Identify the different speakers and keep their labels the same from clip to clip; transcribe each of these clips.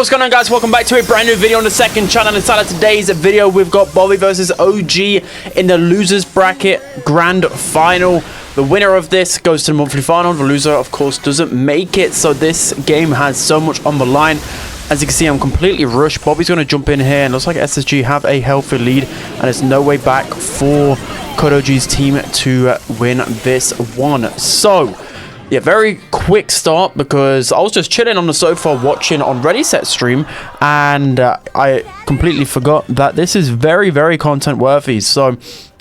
Speaker 1: what's going on, guys? Welcome back to a brand new video on the second channel. Inside of today's video, we've got Bobby versus OG in the losers bracket grand final. The winner of this goes to the monthly final. The loser, of course, doesn't make it. So this game has so much on the line. As you can see, I'm completely rushed. Bobby's going to jump in here, and looks like SSG have a healthy lead, and there's no way back for Code OG's team to win this one. So yeah, very quick start because I was just chilling on the sofa watching on Ready Set stream, and I completely forgot that this is very, very content worthy. So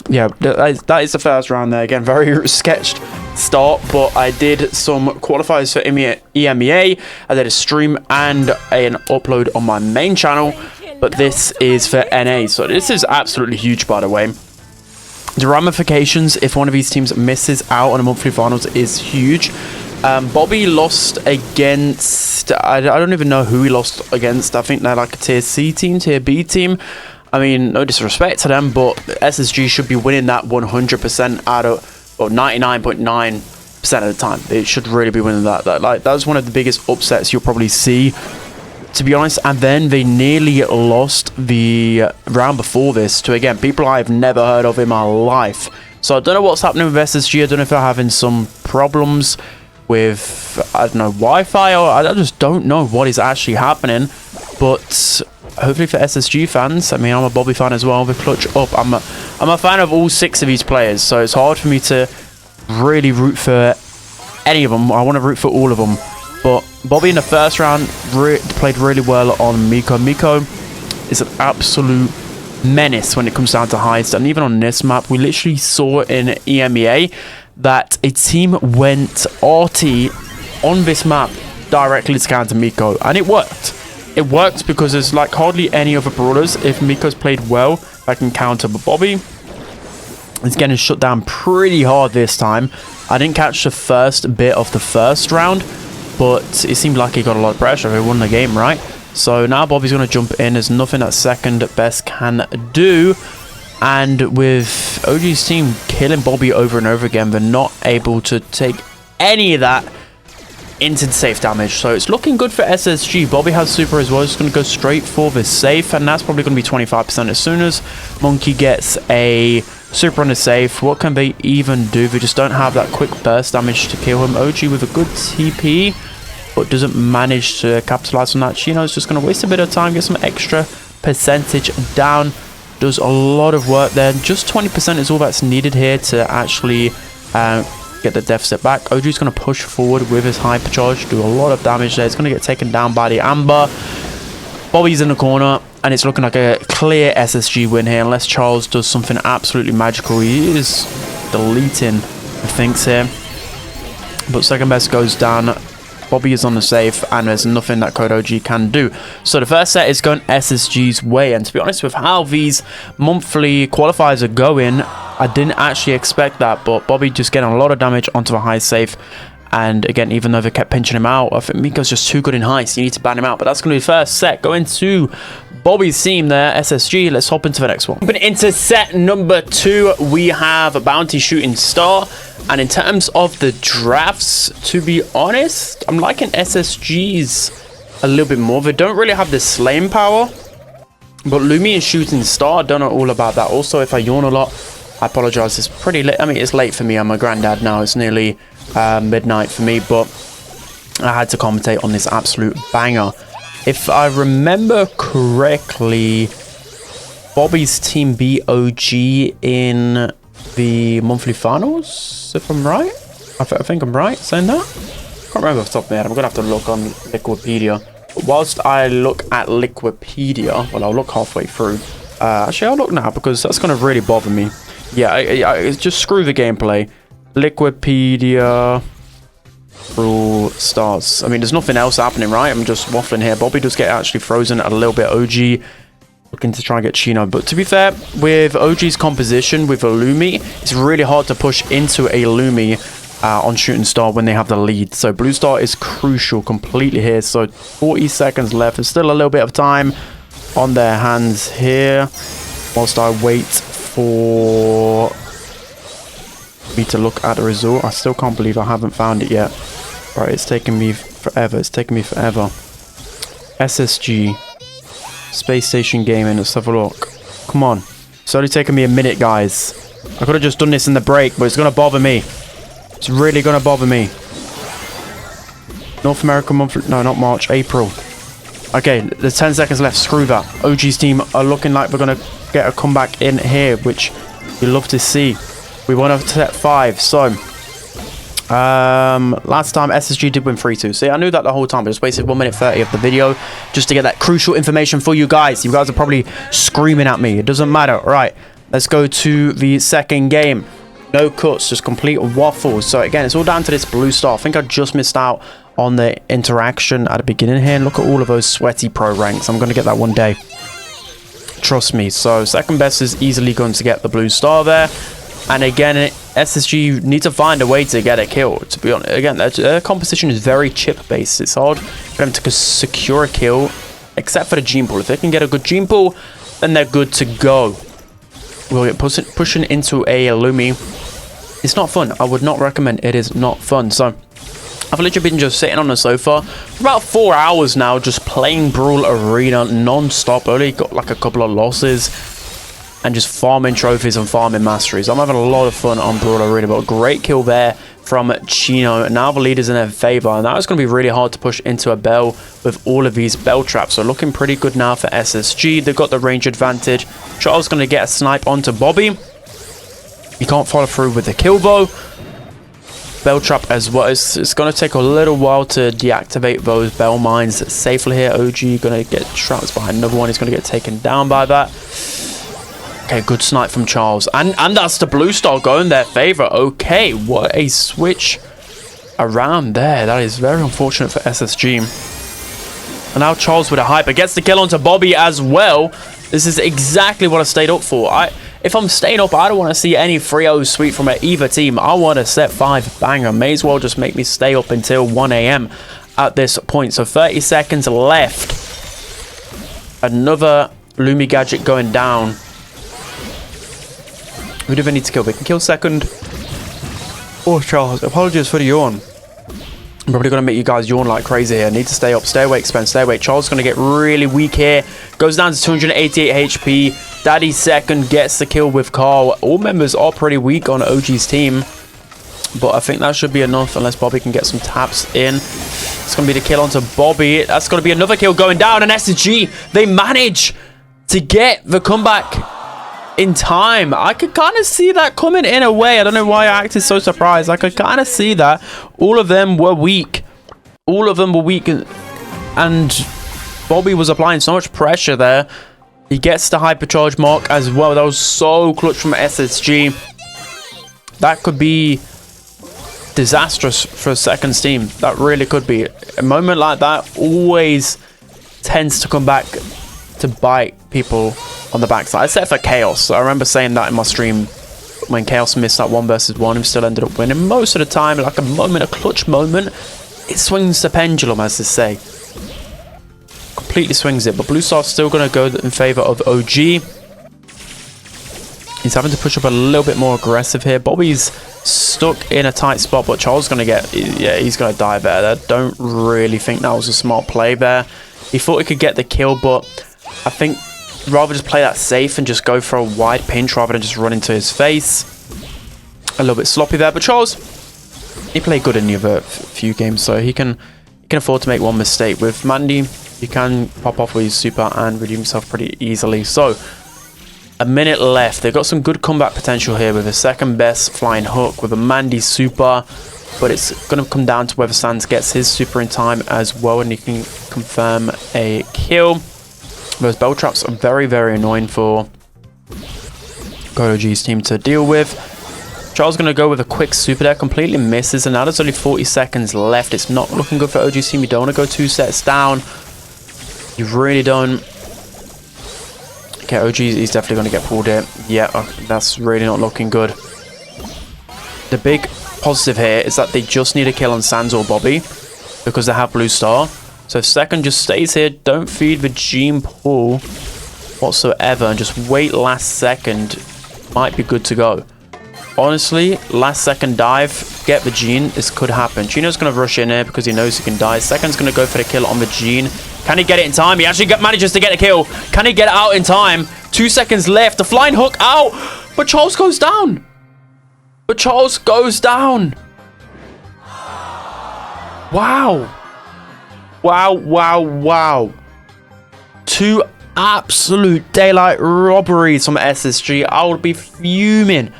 Speaker 1: yeah, that is the first round there. Again, very sketched start, but I did some qualifiers for EMEA. I did a stream and an upload on my main channel, but this is for NA. So this is absolutely huge, by the way. The ramifications if one of these teams misses out on the monthly finals is huge. Bobby lost against, I don't even know who he lost against. I think they're like a tier C team, tier B team. I mean, no disrespect to them, but SSG should be winning that 100% out of, or 99.9% of the time. It should really be winning that. That was one of the biggest upsets you'll probably see, to be honest. And then they nearly lost the round before this to, again, people I've never heard of in my life. So I don't know what's happening with SSG. I don't know if they're having some problems with, I don't know, Wi-Fi, or I just don't know what is actually happening. But hopefully for SSG fans, I mean, I'm a Bobby fan as well, the clutch up. I'm a fan of all 6 of these players, so it's hard for me to really root for any of them. I want to root for all of them. But Bobby in the first round played really well on Miko. Miko is an absolute menace when it comes down to Heist. And even on this map, we literally saw in EMEA that a team went RT on this map directly to counter Miko. And it worked. It worked because there's like hardly any other brawlers, if Miko's played well, that can counter. But Bobby is getting shut down pretty hard this time. I didn't catch the first bit of the first round, but it seemed like he got a lot of pressure. He won the game, right? So now Bobby's going to jump in. There's nothing that second best can do. And with OG's team killing Bobby over and over again, they're not able to take any of that into the safe damage. So it's looking good for SSG. Bobby has super as well. It's going to go straight for the safe, and that's probably going to be 25%. As soon as Monkey gets a super on the safe, what can they even do? They just don't have that quick burst damage to kill him. OG with a good TP, but doesn't manage to capitalize on that. Chino's just going to waste a bit of time, get some extra percentage down. Does a lot of work there. Just 20% is all that's needed here to actually get the deficit back. OG's going to push forward with his hypercharge, do a lot of damage there. It's going to get taken down by the Amber. Bobby's in the corner, and it's looking like a clear SSG win here, unless Charles does something absolutely magical. He is deleting the things here. But second best goes down. Bobby is on the safe, and there's nothing that Code OG can do. So the first set is going SSG's way, and to be honest with how these monthly qualifiers are going, I didn't actually expect that. But Bobby just getting a lot of damage onto the high safe. And again, even though they kept pinching him out, I think Miko's just too good in Heist. You need to ban him out. But that's going to be the first set. Going to Bobby's team there, SSG. Let's hop into the next one. But into set number 2, we have a Bounty Shooting Star. And in terms of the drafts, to be honest, I'm liking SSG's a little bit more. They don't really have the slaying power. But Lumi and Shooting Star, I don't know all about that. Also, if I yawn a lot, I apologize. It's pretty late. I mean, it's late for me. I'm a granddad now. It's nearly midnight for me, but I had to commentate on this absolute banger. If I remember correctly, Bobby's team beat OG in the monthly finals, if I'm right. I think I'm right saying that. Can't remember off the top of my head. I'm gonna have to look on Wikipedia. But whilst I look at Wikipedia, well, I'll look halfway through. Actually, I'll look now because that's gonna really bother me. Yeah, I just screw the gameplay. Wikipedia Brawl Stars. I mean, there's nothing else happening, right? I'm just waffling here. Bobby does get actually frozen a little bit. OG looking to try and get Chino, but to be fair, with OG's composition with a Lumi, it's really hard to push into a Lumi on Shooting Star when they have the lead. So Blue Star is crucial completely here. So 40 seconds left. There's still a little bit of time on their hands here whilst I wait for me to look at the result. I still can't believe I haven't found it yet. Right, it's taking me forever. It's taking me forever. SSG. Space Station Gaming. Let's have a look. Come on. It's only taken me a minute, guys. I could have just done this in the break, but it's going to bother me. It's really going to bother me. North American month... No, not March. April. Okay, there's 10 seconds left. Screw that. OG's team are looking like we're going to get a comeback in here, which you love to see. We want to set 5. So, last time SSG did win 3-2. See, I knew that the whole time. I just wasted 1 minute 30 of the video just to get that crucial information for you guys. You guys are probably screaming at me. It doesn't matter. Right, let's go to the second game. No cuts, just complete waffles. So again, it's all down to this blue star. I think I just missed out on the interaction at the beginning here. And look at all of those sweaty pro ranks. I'm going to get that one day. Trust me. So second best is easily going to get the blue star there. And again, SSG need to find a way to get a kill. To be honest, again, their composition is very chip based. It's hard for them to secure a kill, except for the gene pool. If they can get a good gene pool, then they're good to go. We'll get pushing into a Lumi. It's not fun. I would not recommend. It is not fun. So I've literally been just sitting on the sofa for about 4 hours now, just playing Brawl Arena non-stop. Only got like a couple of losses and just farming trophies and farming masteries. I'm having a lot of fun on Brawl Arena, but a great kill there from Chino. Now the lead is in their favor, and now it's going to be really hard to push into a bell with all of these bell traps. So looking pretty good now for SSG. They've got the range advantage. Charles going to get a snipe onto Bobby. He can't follow through with the kill though. Bell trap as well. It's going to take a little while to deactivate those bell mines safely here. OG going to get trapped behind another one. He's going to get taken down by that. Okay, good snipe from Charles. And that's the blue star going their favor. Okay, what a switch around there. That is very unfortunate for SSG. And now Charles with a hyper gets the kill onto Bobby as well. This is exactly what I stayed up for. If I'm staying up, I don't want to see any 3-0 sweep from either team. I want to set 5 banger. May as well just make me stay up until 1 AM at this point. So 30 seconds left. Another Lumi gadget going down. Who do they need to kill? They can kill second. Oh, Charles, apologies for the yawn. I'm probably going to make you guys yawn like crazy here. Need to stay up. Stay awake, Spen. Stay awake. Charles is going to get really weak here. Goes down to 288 HP. Daddy second gets the kill with Carl. All members are pretty weak on OG's team, but I think that should be enough unless Bobby can get some taps in. It's going to be the kill onto Bobby. That's going to be another kill going down. And SSG, they manage to get the comeback in time. I could kind of see that coming in a way. I don't know why I acted so surprised. I could kind of see that. All of them were weak. All of them were weak. And Bobby was applying so much pressure there. He gets the hypercharge mark as well. That was so clutch from SSG. That could be disastrous for a second team. That really could be. A moment like that always tends to come back to bite people on the backside. Except for Chaos. I remember saying that in my stream when Chaos missed that 1 versus 1 and still ended up winning. Most of the time, like a moment, a clutch moment, it swings the pendulum, as they say. Completely swings it, but Blue Star's still going to go in favor of OG. He's having to push up a little bit more aggressive here. Bobby's stuck in a tight spot, but Charles is going to get, yeah, he's going to die there. I don't really think that was a smart play there. He thought he could get the kill, but I think rather just play that safe and just go for a wide pinch rather than just run into his face. A little bit sloppy there, but Charles, he played good in the other few games, so he can afford to make one mistake. With Mandy, you can pop off with his super and redeem himself pretty easily. So, a minute left. They've got some good comeback potential here with a second best flying hook with a Mandy super. But it's going to come down to whether Sans gets his super in time as well and he can confirm a kill. Those bell traps are very, very annoying for GoG's team to deal with. Charles going to go with a quick super there, completely misses, and now there's only 40 seconds left. It's not looking good for OG's team. You don't want to go 2 sets down. You really don't. Okay, OG, he's definitely going to get pulled in. Yeah, that's really not looking good. The big positive here is that they just need a kill on Sans or Bobby because they have Blue Star. So if second just stays here, don't feed the gene pool whatsoever, and just wait last second, might be good to go. Honestly, last second dive, get the gene, this could happen. Chino's going to rush in here because he knows he can die. Second's going to go for the kill on the gene. Can he get it in time? He actually manages to get a kill. Can he get it out in time? 2 seconds left. The flying hook out. But Charles goes down. Wow. Wow. 2 absolute daylight robberies from SSG. I would be fuming.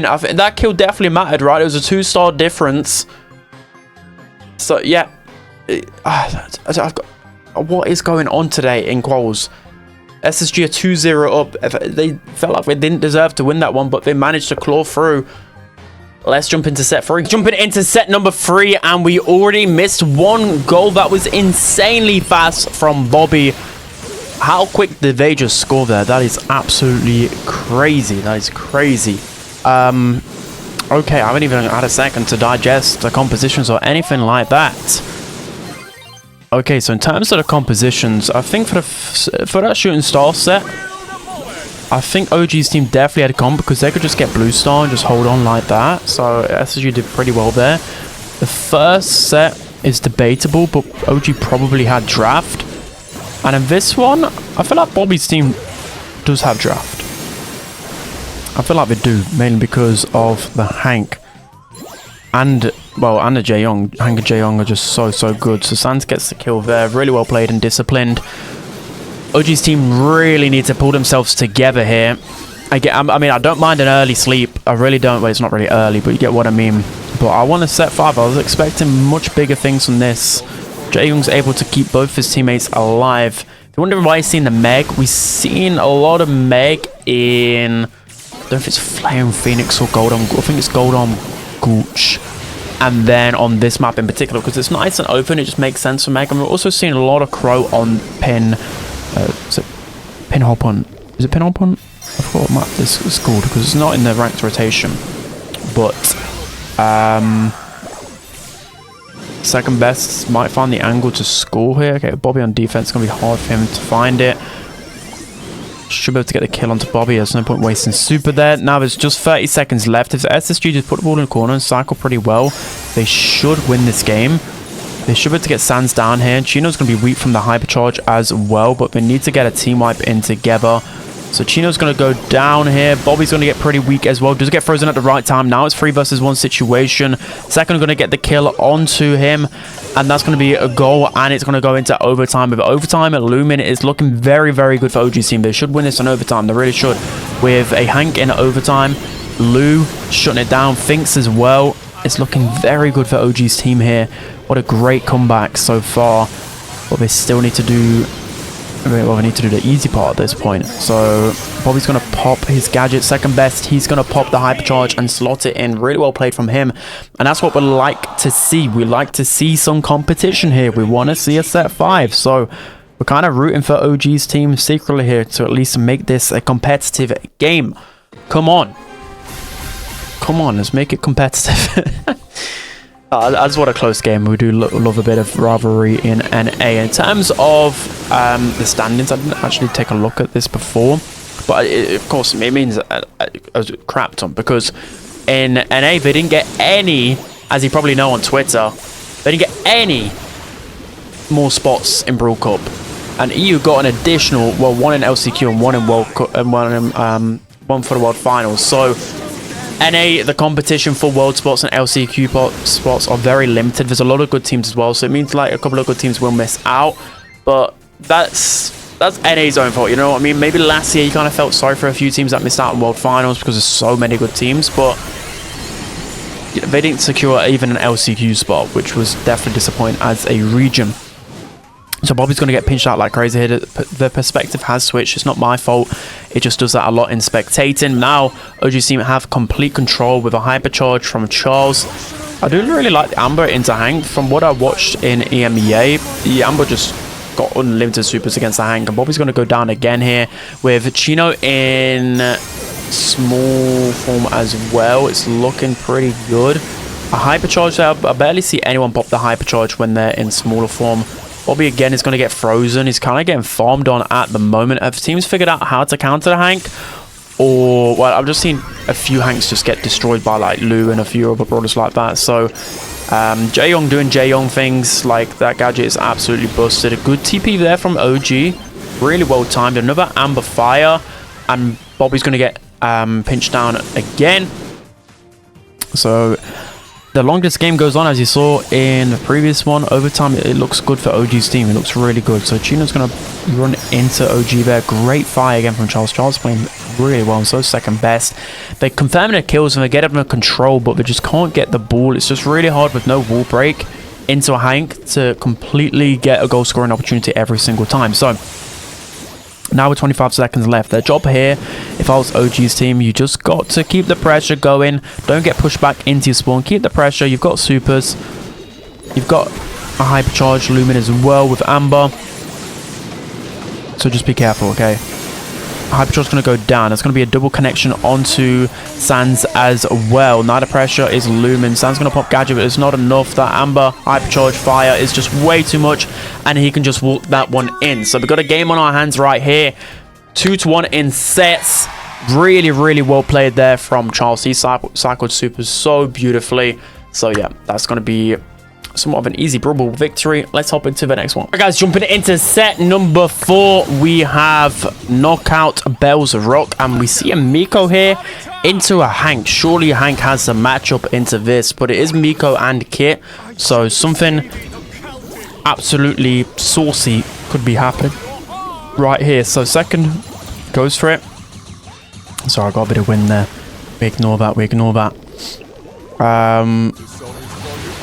Speaker 1: I think that kill definitely mattered, right? It was a 2-star difference. So, yeah. I've got, what is going on today in quals? SSG are 2-0 up. They felt like they didn't deserve to win that one, but they managed to claw through. Let's jump into set 3. Jumping into set number 3, and we already missed 1 goal. That was insanely fast from Bobby. How quick did they just score there? That is absolutely crazy. Okay, I haven't even had a second to digest the compositions or anything like that. Okay, so in terms of the compositions, I think for that shooting star set, I think OG's team definitely had a comp because they could just get blue star and just hold on like that. So SSG did pretty well there. The first set is debatable, but OG probably had draft. And in this one, I feel like Bobby's team does have draft. I feel like they do, mainly because of the Hank. And the Jaeyoung. Hank and Jaeyoung are just so good. So Sans gets the kill there. Really well played and disciplined. OG's team really need to pull themselves together here. I mean, I don't mind an early sleep. I really don't. Well, it's not really early, but you get what I mean. But I want to set 5. I was expecting much bigger things from this. Jaeyoung's able to keep both his teammates alive. If you're wondering why he's seen the Meg, we've seen a lot of Meg in... I don't know if it's Flame Phoenix or Goldom. I think it's Goldom Gooch. And then on this map in particular, because it's nice and open, it just makes sense for Meg. And we're also seeing a lot of Crow on Pin. Is it Pin Hop on? Is it Pin Hop on? I forgot what map this is called because it's not in the ranked rotation. But second best might find the angle to score here. Okay, Bobby on defense, it's gonna be hard for him to find it. Should be able to get the kill onto Bobby. There's no point wasting super there. Now there's just 30 seconds left. If the SSG just put the ball in the corner and cycle pretty well, they should win this game. They should be able to get Sans down here. Chino's going to be weak from the hypercharge as well, but they need to get a team wipe in together. So Chino's going to go down here. Bobby's going to get pretty weak as well. Does get frozen at the right time. Now it's 3 versus 1 situation. Second going to get the kill onto him. And that's going to be a goal. And it's going to go into overtime. With overtime, Lumin is looking very good for OG's team. They should win this in overtime. They really should. With a Hank in overtime. Lou shutting it down. Finks as well. It's looking very good for OG's team here. What a great comeback so far. But they still need to do... Well, we need to do the easy part at this point. So Bobby's going to pop his gadget. Second best, he's going to pop the hypercharge and slot it in. Really well played from him. And that's what we like to see. We like to see some competition here. We want to see a set 5. So we're kind of rooting for OG's team secretly here to at least make this a competitive game. Come on. Come on, let's make it competitive. I just want a close game. We do love a bit of rivalry in NA. In terms of the standings, I didn't actually take a look at this before. But of course, it means I was crap ton. Because in NA, they didn't get any, as you probably know on Twitter, they didn't get any more spots in Brawl Cup. And EU got an additional, well, 1 in LCQ and 1 in World Cup, and 1 for the World Finals. So NA, the competition for world spots and LCQ spots are very limited. There's a lot of good teams as well, so it means like a couple of good teams will miss out. But that's NA's own fault, you know what I mean? Maybe last year you kind of felt sorry for a few teams that missed out on world finals because there's so many good teams, but they didn't secure even an LCQ spot, which was definitely disappointing as a region. So Bobby's going to get pinched out like crazy here. The perspective has switched. It's not my fault. It just does that a lot in spectating. Now, OG team have complete control with a hypercharge from Charles. I do really like the Amber into Hank. From what I watched in EMEA, the Amber just got unlimited supers against the Hank. And Bobby's going to go down again here with Chino in small form as well. It's looking pretty good. A hypercharge there. I barely see anyone pop the hypercharge when they're in smaller form. Bobby again is going to get frozen. He's kind of getting farmed on at the moment. Have teams figured out how to counter the Hank? Or, well, I've just seen a few Hanks just get destroyed by like Lou and a few other brawlers like that. So Jaeyoung doing Jaeyoung things. Like, that gadget is absolutely busted. A good TP there from OG. Really well timed. Another Amber Fire. And Bobby's going to get pinched down again. So the longer this game goes on, as you saw in the previous one, overtime, it looks good for OG's team. It looks really good. So Chino's going to run into OG there. Great fire again from Charles. Charles playing really well, so second best. They're confirming their kills and they get under control, but they just can't get the ball. It's just really hard with no wall break into a Hank to completely get a goal scoring opportunity every single time. So now with 25 seconds left, their job here, if I was OG's team, you just got to keep the pressure going. Don't get pushed back into your spawn. Keep the pressure. You've got supers. You've got a hypercharged Lumen as well with Amber. So just be careful, okay? Hypercharge going to go down. There's going to be a double connection onto Sans as well. Now the pressure is Lumen. Sans going to pop gadget, but it's not enough. That Amber hypercharge fire is just way too much, and he can just walk that one in. So we've got a game on our hands right here. 2-1 in sets. Really, really well played there from Charles. He cycled super so beautifully. So yeah, that's going to be somewhat of an easy Brawl Ball victory. Let's hop into the next one. Alright guys, jumping into set number 4, we have Knockout Bells Rock, and we see a Miko here into a Hank. Surely Hank has a matchup into this, but it is Miko and Kit, so something absolutely saucy could be happening right here. So second goes for it. Sorry, I got a bit of wind there. We ignore that.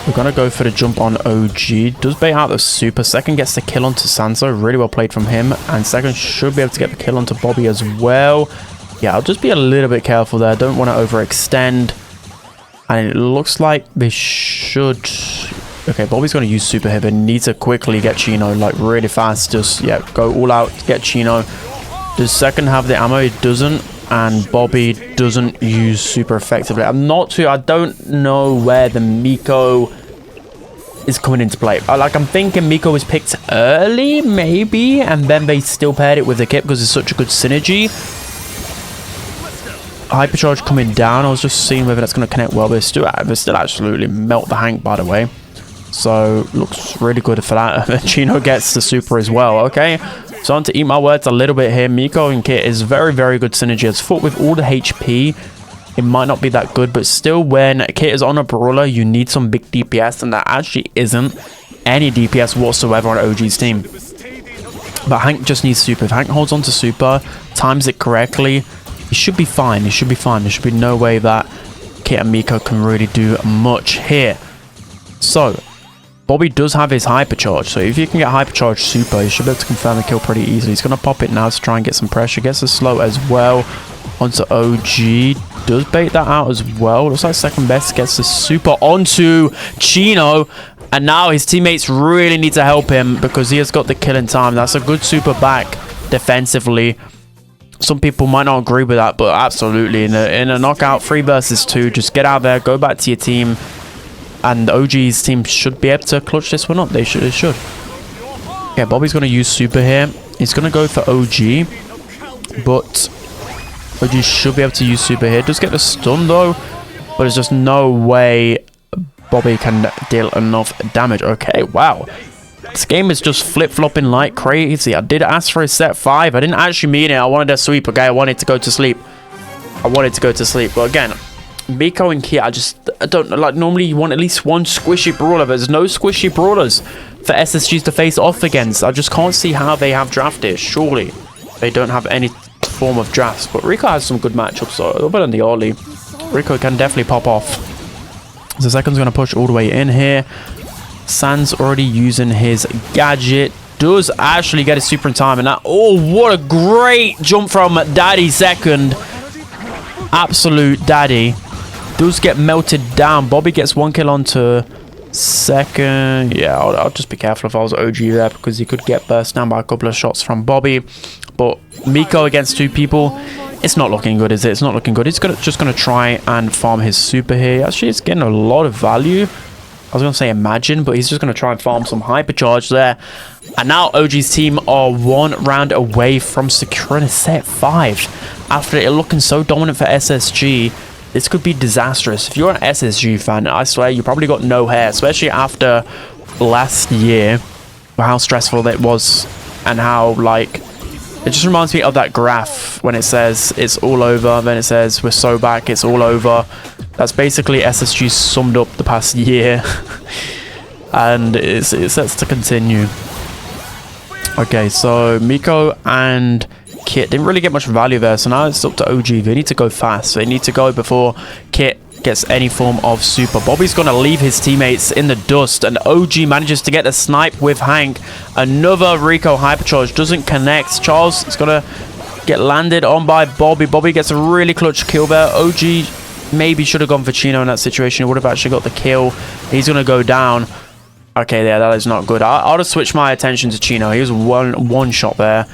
Speaker 1: We're going to go for the jump on OG. Does bait out the super. Second gets the kill onto Sanso. Really well played from him. And second should be able to get the kill onto Bobby as well. Yeah, I'll just be a little bit careful there. Don't want to overextend. And it looks like they should... Okay, Bobby's going to use super here, but needs to quickly get Chino, like, really fast. Just, yeah, go all out, get Chino. Does second have the ammo? It doesn't. And Bobby doesn't use super effectively. I don't know where the Miko is coming into play. I'm thinking Miko was picked early, maybe, and then they still paired it with the kit because it's such a good synergy. Hypercharge coming down. I was just seeing whether that's going to connect well, but they still absolutely melt the Hank, by the way. So looks really good for that. Chino gets the super as well. Okay, so on to eat my words a little bit here. Miko and Kit is very, very good synergy. It's fought with all the HP. It might not be that good, but still, when Kit is on a brawler, you need some big DPS, and there actually isn't any DPS whatsoever on OG's team. But Hank just needs super. If Hank holds on to super, times it correctly, he should be fine. He should be fine. There should be no way that Kit and Miko can really do much here. So Bobby does have his hypercharge, so if you can get hypercharge super, you should be able to confirm the kill pretty easily. He's going to pop it now to try and get some pressure. Gets the slow as well onto OG. Does bait that out as well. Looks like second best gets the super onto Chino. And now his teammates really need to help him because he has got the kill in time. That's a good super back defensively. Some people might not agree with that, but absolutely. In a knockout 3 versus 2, just get out there, go back to your team. And OG's team should be able to clutch this one up. They should. Okay, Bobby's going to use super here. He's going to go for OG. But OG should be able to use super here. Does get the stun though. But there's just no way Bobby can deal enough damage. Okay, wow. This game is just flip-flopping like crazy. I did ask for a set 5. I didn't actually mean it. I wanted a sweep, okay? I wanted to go to sleep. But again, Miko and Kia, I don't know. Like, normally you want at least one squishy brawler, but there's no squishy brawlers for SSGs to face off against. I just can't see how they have drafted. Surely they don't have any form of drafts. But Rico has some good matchups, so a little bit on the early. Rico can definitely pop off. So second's going to push all the way in here. Sans already using his gadget. Does actually get a super in time. And that, oh, what a great jump from Daddy second. Absolute Daddy. Does get melted down. Bobby gets 1 kill onto second. Yeah, I'll just be careful if I was OG there because he could get burst down by a couple of shots from Bobby. But Miko against 2 people, it's not looking good, is it? It's not looking good. He's just going to try and farm his super here. Actually, it's getting a lot of value. I was going to say imagine, but he's just going to try and farm some hypercharge there. And now OG's team are 1 round away from securing a set 5. After it looking so dominant for SSG, this could be disastrous. If you're an SSG fan, I swear you probably got no hair, especially after last year, how stressful it was, and how, like, it just reminds me of that graph when it says it's all over, then it says we're so back, it's all over. That's basically SSG summed up the past year. And it's set to continue. Okay, so Miko and Kit didn't really get much value there, so now it's up to OG. They need to go fast. They need to go before Kit gets any form of super. Bobby's going to leave his teammates in the dust, and OG manages to get the snipe with Hank. Another Rico hypercharge doesn't connect. Charles is going to get landed on by Bobby. Bobby gets a really clutch kill there. OG maybe should have gone for Chino in that situation. He would have actually got the kill. He's going to go down. Okay, yeah, that is not good. I'll just switch my attention to Chino. He was one shot there.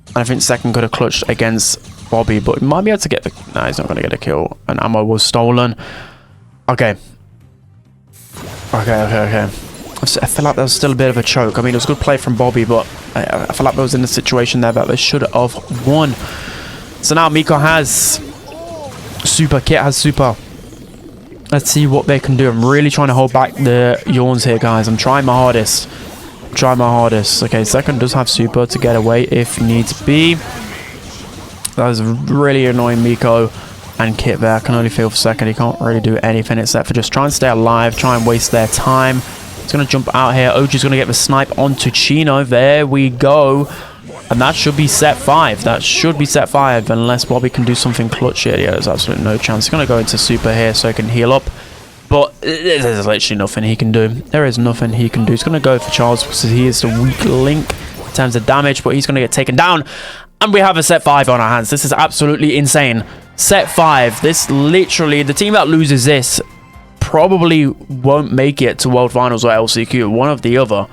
Speaker 1: And I think second could have clutched against Bobby, but he might be able to get the... Nah, he's not going to get a kill. And ammo was stolen. Okay. Okay. I feel like there was still a bit of a choke. I mean, it was a good play from Bobby, but I feel like there was in a situation there that they should have won. So now Miko has super. Kit has super. Let's see what they can do. I'm really trying to hold back the yawns here, guys. I'm trying my hardest. Okay, second does have super to get away if needs be. That was really annoying Miko and Kit there. I can only feel for second. He can't really do anything except for just try and stay alive, try and waste their time. He's going to jump out here. OG's going to get the snipe onto Chino. There we go. And that should be set 5. That should be set 5 unless Bobby can do something clutch here. Yeah, there's absolutely no chance. He's going to go into super here so he can heal up. But there's literally nothing he can do. There is nothing he can do. He's going to go for Charles because he is the weak link in terms of damage. But he's going to get taken down. And we have a set 5 on our hands. This is absolutely insane. Set 5. This literally, the team that loses this probably won't make it to World Finals or LCQ. One of the other.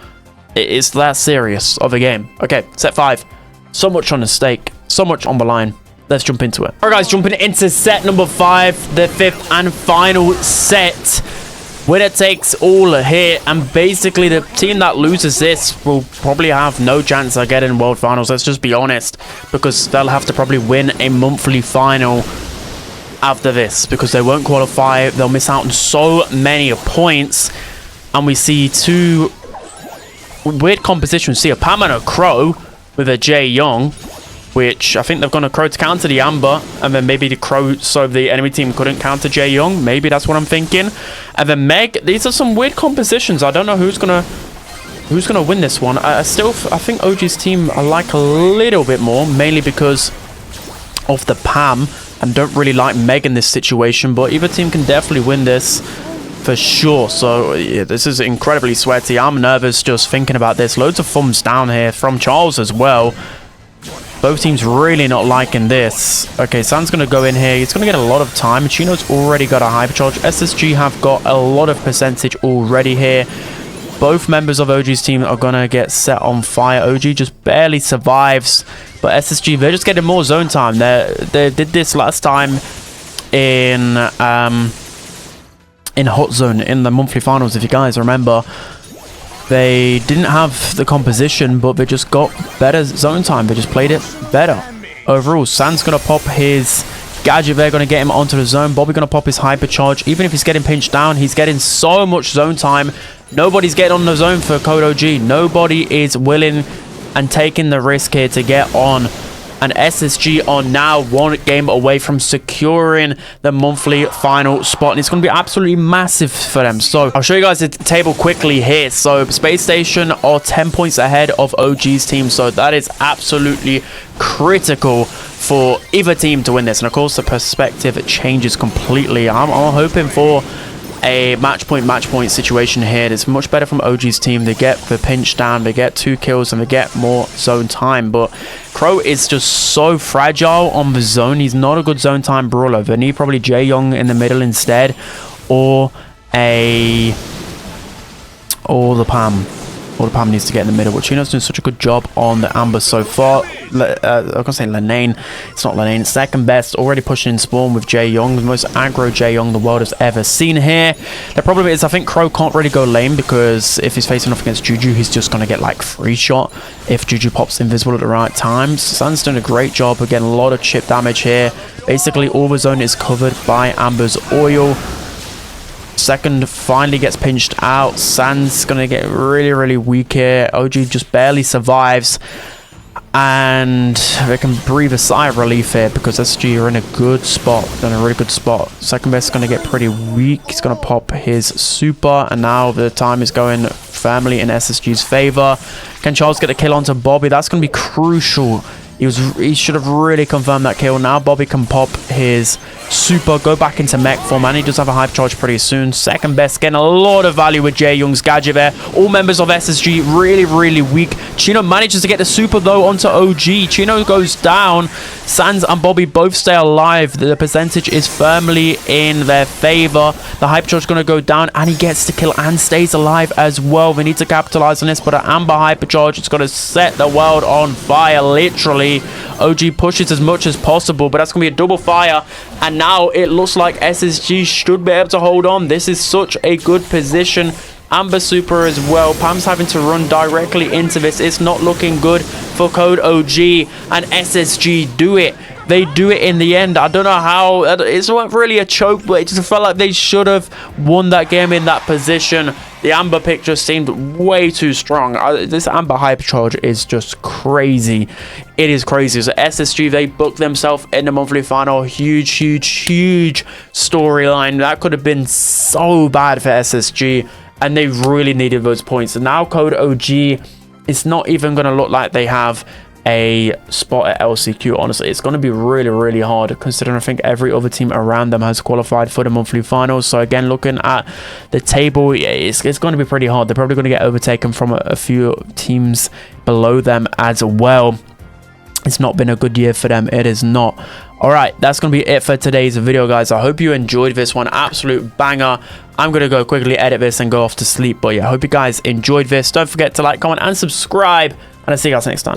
Speaker 1: It's that serious of a game. Okay, set 5. So much on the stake. So much on the line. Let's jump into it. All right, guys, jumping into set number 5. The 5th and final set. Winner takes all here. And basically, the team that loses this will probably have no chance of getting World Finals. Let's just be honest. Because they'll have to probably win a monthly final after this. Because they won't qualify. They'll miss out on so many points. And we see two... weird composition. See a Pam and a Crow with a Jae Young, which I think they've gone a Crow to counter the Amber, and then maybe the Crow so the enemy team couldn't counter Jae Young. Maybe that's what I'm thinking. And then Meg. These are some weird compositions. I don't know who's gonna win this one. I think OG's team I like a little bit more, mainly because of the Pam, and don't really like Meg in this situation. But either team can definitely win this. For sure. So yeah, this is incredibly sweaty. I'm nervous just thinking about this. Loads of thumbs down here from Charles as well. Both teams really not liking this. Okay, San's going to go in here. He's going to get a lot of time. Chino's already got a hypercharge. SSG have got a lot of percentage already here. Both members of OG's team are going to get set on fire. OG just barely survives. But SSG, they're just getting more zone time. They did this last time in Hot Zone in the monthly finals, if you guys remember. They didn't have the composition, but they just got better zone time. They just played it better overall. San's gonna pop his gadget there, gonna get him onto the zone. Bobby gonna pop his hypercharge. Even if he's getting pinched down, he's getting so much zone time. Nobody's getting on the zone for Code OG. Nobody is willing and taking the risk here to get on. And SSG are now one game away from securing the monthly final spot. And it's going to be absolutely massive for them. So I'll show you guys the table quickly here. So Space Station are 10 points ahead of OG's team. So that is absolutely critical for either team to win this. And of course, the perspective changes completely. I'm hoping for a match point situation here. It's much better from OG's team. They get the pinch down, they get 2 kills, and they get more zone time. But Crow is just so fragile on the zone. He's not a good zone time brawler. They need probably Jae Young in the middle instead, or the Pam. Or the Pam needs to get in the middle. But Chino's doing such a good job on the Amber so far. I'm gonna say Lenane. It's not Lenane. Second best, already pushing in spawn with Jae Young, the most aggro Jae Young the world has ever seen here. The problem is, I think Crow can't really go lane, because if he's facing off against Juju, he's just gonna get like free shot if Juju pops invisible at the right time. Sun's doing a great job. Again, a lot of chip damage here. Basically, all the zone is covered by Amber's oil. Second finally gets pinched out. Sand's gonna get really weak here. OG just barely survives, and they can breathe a sigh of relief here because SSG are in a good spot. They're in a really good spot. Second best is gonna get pretty weak. He's gonna pop his super, and now the time is going firmly in SSG's favor. Can Charles get a kill onto Bobby? That's gonna be crucial. He should have really confirmed that kill. Now Bobby can pop his super, go back into mech form, and he does have a hype charge pretty soon. Second best getting a lot of value with Jae Young's gadget there. All members of SSG really weak. Chino manages to get the super though onto OG. Chino goes down. Sans and Bobby both stay alive. The percentage is firmly in their favor. The hype charge is going to go down, and he gets the kill and stays alive as well. They need to capitalize on this, but an Amber hyper charge is going to set the world on fire, literally. OG pushes as much as possible, but that's going to be a double fire, and now it looks like SSG should be able to hold on. This is such a good position. Amber super as well. Pam's having to run directly into this. It's not looking good for Code OG, and SSG do it. They do it in the end. I don't know how. It's not really a choke, but it just felt like they should have won that game in that position. The Amber pick just seemed way too strong. This Amber hyper charge is just crazy. It is crazy. So SSG, they booked themselves in the monthly final. Huge storyline. That could have been so bad for SSG, and they really needed those points. And now Code OG, it's not even going to look like they have a spot at LCQ. Honestly, it's going to be really hard, considering I think every other team around them has qualified for the monthly finals. So again, looking at the table, it's going to be pretty hard. They're probably going to get overtaken from a few teams below them as well. It's not been a good year for them. It is not. All right, that's going to be it for today's video, guys. I hope you enjoyed this one. Absolute banger. I'm going to go quickly edit this and go off to sleep. But yeah, I hope you guys enjoyed this. Don't forget to like, comment, and subscribe. And I'll see you guys next time.